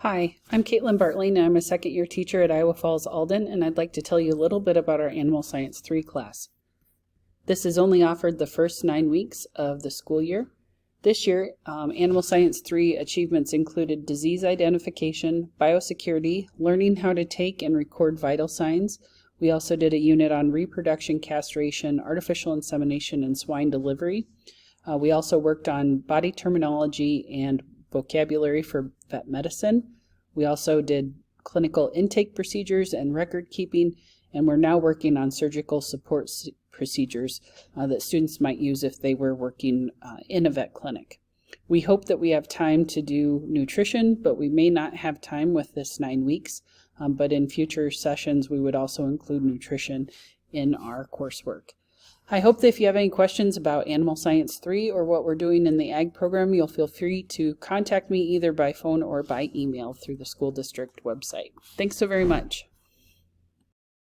Hi, I'm Caitlin Bartling, and I'm a second-year teacher at Iowa Falls Alden, and I'd like to tell you a little bit about our Animal Science 3 class. This is only offered the first 9 weeks of the school year. This year, Animal Science 3 achievements included disease identification, biosecurity, learning how to take and record vital signs. We also did a unit on reproduction, castration, artificial insemination, and swine delivery. We also worked on body terminology and vocabulary for vet medicine. We also did clinical intake procedures and record keeping, and we're now working on surgical support procedures that students might use if they were working in a vet clinic. We hope that we have time to do nutrition, but we may not have time with this 9 weeks, but in future sessions we would also include nutrition in our coursework. I hope that if you have any questions about Animal Science 3 or what we're doing in the Ag program, you'll feel free to contact me either by phone or by email through the school district website. Thanks so very much.